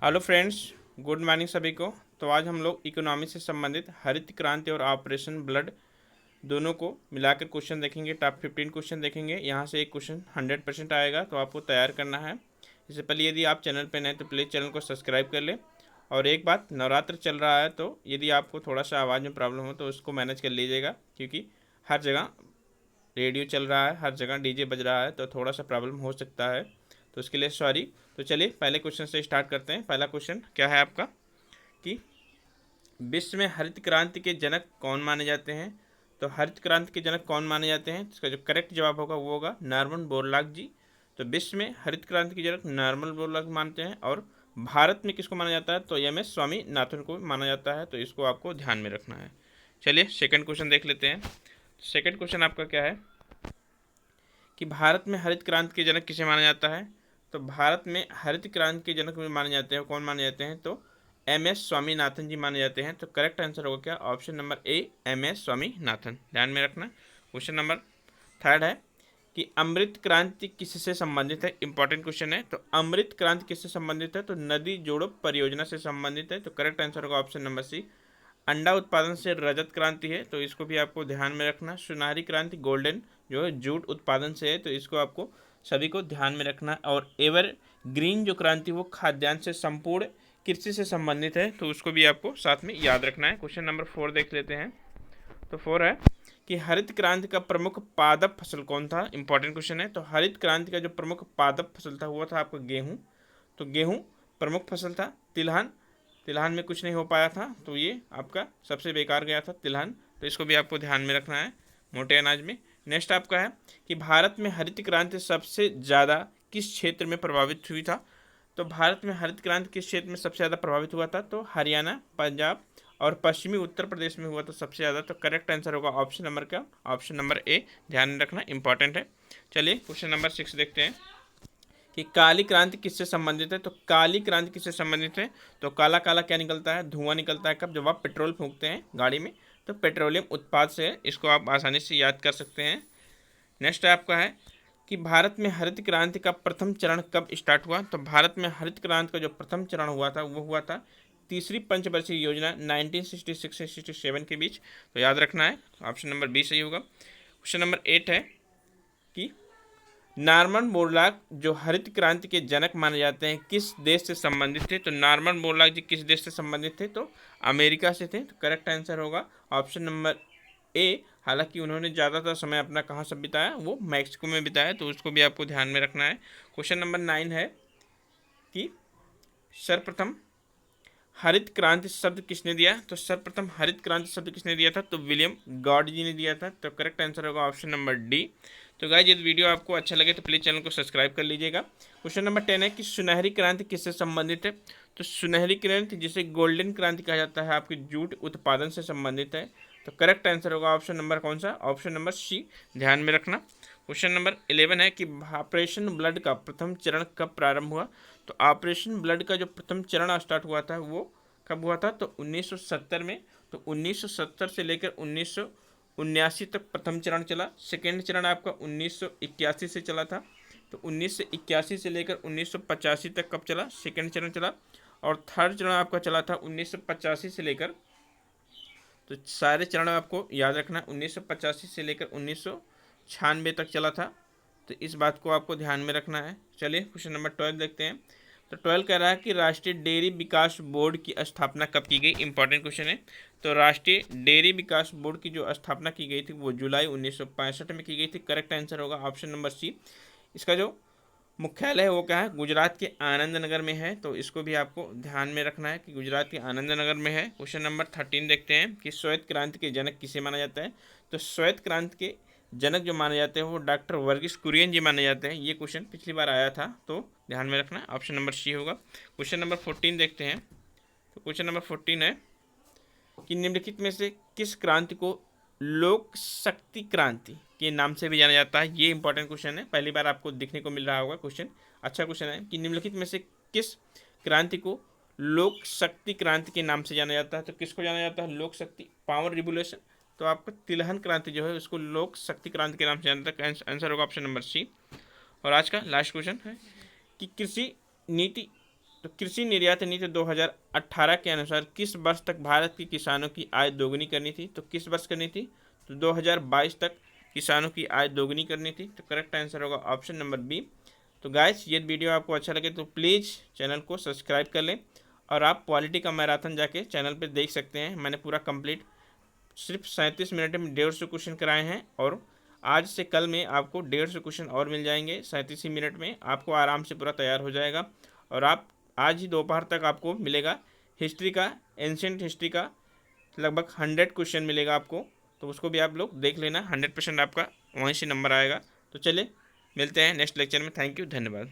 Hello friends, good morning सभी को। तो आज हम लोग इकोनॉमी से संबंधित हरित क्रांति और ऑपरेशन ब्लड दोनों को मिलाकर क्वेश्चन देखेंगे। टॉप 15 क्वेश्चन देखेंगे। यहाँ से एक क्वेश्चन 100% आएगा, तो आपको तैयार करना है। इससे पहले यदि आप चैनल पर नए तो प्लीज़ चैनल को सब्सक्राइब कर ले। और एक बात, नवरात्र चल रहा है, तो यदि आपको थोड़ा सा आवाज़ में प्रॉब्लम हो तो उसको मैनेज कर लीजिएगा, क्योंकि हर जगह रेडियो चल रहा है, हर जगह डीजे बज रहा है, तो थोड़ा सा प्रॉब्लम हो सकता है, तो उसके लिए सॉरी। तो चलिए पहले क्वेश्चन से स्टार्ट करते हैं। पहला क्वेश्चन क्या है आपका कि विश्व में हरित क्रांति के जनक कौन माने जाते हैं। तो हरित क्रांति के जनक कौन माने जाते हैं, इसका जो करेक्ट जवाब होगा वो होगा नॉर्मन बोरलॉग जी। तो विश्व में हरित क्रांति के जनक नॉर्मन बोरलॉग मानते हैं। और भारत में किसको माना जाता है, तो एम एस स्वामीनाथन को माना जाता है, तो इसको आपको ध्यान में रखना है। चलिए सेकंड क्वेश्चन देख लेते हैं। सेकंड क्वेश्चन आपका क्या है कि भारत में हरित क्रांति के जनक किसे माना जाता है। तो भारत में हरित क्रांति के जनक में माने जाते हैं, कौन माने जाते हैं, तो एम एस स्वामीनाथन जी माने जाते हैं। तो करेक्ट आंसर होगा क्या, option number A, M S Swaminathan. ध्यान में रखना। क्वेश्चन नंबर थर्ड है कि अमृत क्रांति किससे संबंधित है। इंपॉर्टेंट क्वेश्चन है। तो अमृत क्रांति किससे संबंधित है, तो नदी जोड़ो परियोजना से संबंधित है। तो करेक्ट आंसर होगा ऑप्शन नंबर सी, अंडा उत्पादन से रजत क्रांति है, तो इसको भी आपको ध्यान में रखना। सुनहरी क्रांति गोल्डन जो है जूट उत्पादन से है, तो इसको आपको सभी को ध्यान में रखना। और एवर ग्रीन जो क्रांति वो खाद्यान्न से संपूर्ण कृषि से संबंधित है, तो उसको भी आपको साथ में याद रखना है। क्वेश्चन नंबर 4 देख लेते हैं। तो 4 है कि हरित क्रांति का प्रमुख पादप फसल कौन था। इंपॉर्टेंट क्वेश्चन है। तो हरित क्रांति का जो प्रमुख पादप फसल था वो था आपका गेहूं। तो गेहूं प्रमुख फसल था। तिलहन, तिलहन में कुछ नहीं हो पाया था, तो ये आपका सबसे बेकार गया था तिलहन, तो इसको भी आपको ध्यान में रखना है मोटे अनाज में। नेक्स्ट आपका है कि भारत में हरित क्रांति सबसे ज़्यादा किस क्षेत्र में प्रभावित हुई था। तो भारत में हरित क्रांति किस क्षेत्र में सबसे ज़्यादा प्रभावित हुआ था, तो हरियाणा, पंजाब और पश्चिमी उत्तर प्रदेश में हुआ था सबसे ज़्यादा। तो करेक्ट आंसर होगा ऑप्शन नंबर क्या, ऑप्शन नंबर ए। ध्यान में रखना, इंपॉर्टेंट है। चलिए क्वेश्चन नंबर 6 देखते हैं कि काली क्रांति किससे संबंधित है। तो काली क्रांति किससे संबंधित है, तो काला काला क्या निकलता है, धुआं निकलता है कब, जब आप पेट्रोल फूंकते हैं गाड़ी में, तो पेट्रोलियम उत्पाद से है। इसको आप आसानी से याद कर सकते हैं। नेक्स्ट आपका है कि भारत में हरित क्रांति का प्रथम चरण कब स्टार्ट हुआ। तो भारत में हरित क्रांति का जो प्रथम चरण हुआ था वो हुआ था तीसरी पंचवर्षीय योजना 1966 से 67 के बीच, तो याद रखना है। ऑप्शन नंबर बी सही होगा। क्वेश्चन नंबर 8 है कि नॉर्मन बोरलॉग जो हरित क्रांति के जनक माने जाते हैं किस देश से संबंधित थे। तो नॉर्मन बोरलॉग जी किस देश से संबंधित थे, तो अमेरिका से थे। तो करेक्ट आंसर होगा ऑप्शन नंबर ए। हालांकि उन्होंने ज़्यादातर समय अपना कहाँ से बिताया, वो मैक्सिको में बिताया, तो उसको भी आपको ध्यान में रखना है। क्वेश्चन नंबर 9 है कि सर्वप्रथम हरित क्रांति शब्द किसने दिया। तो सर्वप्रथम हरित क्रांति शब्द किसने दिया था, तो विलियम गॉड जी ने दिया था। तो करेक्ट आंसर होगा ऑप्शन नंबर डी। तो गाइस यदि वीडियो आपको अच्छा लगे तो प्लीज़ चैनल को सब्सक्राइब कर लीजिएगा। क्वेश्चन नंबर 10 है कि सुनहरी क्रांति किससे संबंधित है। तो सुनहरी क्रांति जिसे गोल्डन क्रांति कहा जाता है आपकी जूट उत्पादन से संबंधित है। तो करेक्ट आंसर होगा ऑप्शन नंबर कौन सा, ऑप्शन नंबर सी। ध्यान में रखना। क्वेश्चन नंबर 11 है कि ऑपरेशन ब्लड का प्रथम चरण कब प्रारंभ हुआ। तो ऑपरेशन ब्लड का जो प्रथम चरण स्टार्ट हुआ था वो कब हुआ था, तो 1970 में। तो 1970 से लेकर 1979 तक प्रथम चरण चला। सेकेंड चरण आपका 1981 से चला था। तो 1981 से लेकर 1985 तक कब चला, सेकेंड चरण चला। और थर्ड चरण आपका चला था 1985 से लेकर, तो सारे चरण आपको याद रखना, 1985 से लेकर 1996 तक चला था। तो इस बात को आपको ध्यान में रखना है। चलिए क्वेश्चन नंबर 12 देखते हैं। तो 12 कह रहा है कि राष्ट्रीय डेयरी विकास बोर्ड की स्थापना कब की गई। इंपॉर्टेंट क्वेश्चन है। तो राष्ट्रीय डेयरी विकास बोर्ड की जो स्थापना की गई थी वो जुलाई 1965 में की गई थी। करेक्ट आंसर होगा ऑप्शन नंबर सी। इसका जो मुख्यालय है वो क्या है, गुजरात के आनंद नगर में है, तो इसको भी आपको ध्यान में रखना है कि गुजरात के आनंद नगर में है। क्वेश्चन नंबर 13 देखते हैं कि श्वेत क्रांति के जनक किसे माना जाता है। तो श्वेत क्रांति के जनक जो माने जाते हैं वो डॉक्टर वर्गीस कुरियन जी माने जाते हैं। ये क्वेश्चन पिछली बार आया था, तो ध्यान में रखना, ऑप्शन नंबर सी होगा। क्वेश्चन नंबर 14 देखते हैं। तो क्वेश्चन नंबर 14 है कि निम्नलिखित में से किस क्रांति को लोक शक्ति क्रांति के नाम से भी जाना जाता है। ये इंपॉर्टेंट क्वेश्चन है, पहली बार आपको देखने को मिल रहा होगा क्वेश्चन। अच्छा क्वेश्चन है कि निम्नलिखित में से किस क्रांति को लोक शक्ति क्रांति के नाम से जाना जाता है। तो किसको जाना जाता है, लोक शक्ति, पावर रिवोल्यूशन। तो आपका तिलहन क्रांति जो है उसको लोक शक्ति क्रांति के नाम से जाना जाता है। आंसर होगा ऑप्शन नंबर सी। और आज का लास्ट क्वेश्चन है कि कृषि नीति तो कृषि निर्यात नीति 2018 के अनुसार किस वर्ष तक भारत के किसानों की आय दोगुनी करनी थी? तो किस वर्ष करनी थी? तो 2022 तक किसानों की आय दोगुनी करनी थी। तो करेक्ट आंसर होगा ऑप्शन नंबर बी। तो गाइस, ये वीडियो आपको अच्छा लगे तो प्लीज़ चैनल को सब्सक्राइब कर लें और आप पॉलिटी का मैराथन जाके चैनल पर देख सकते हैं। मैंने पूरा कंप्लीट सिर्फ 37 मिनट में 150 क्वेश्चन कराए हैं और आज से कल में आपको 150 क्वेश्चन और मिल जाएंगे। 37 ही मिनट में आपको आराम से पूरा तैयार हो जाएगा और आप आज ही दोपहर तक आपको मिलेगा हिस्ट्री का, एंशिएंट हिस्ट्री का लगभग 100 क्वेश्चन मिलेगा आपको। तो उसको भी आप लोग देख लेना, 100% आपका वहीं से नंबर आएगा। तो चलिए मिलते हैं नेक्स्ट लेक्चर में। थैंक यू, धन्यवाद।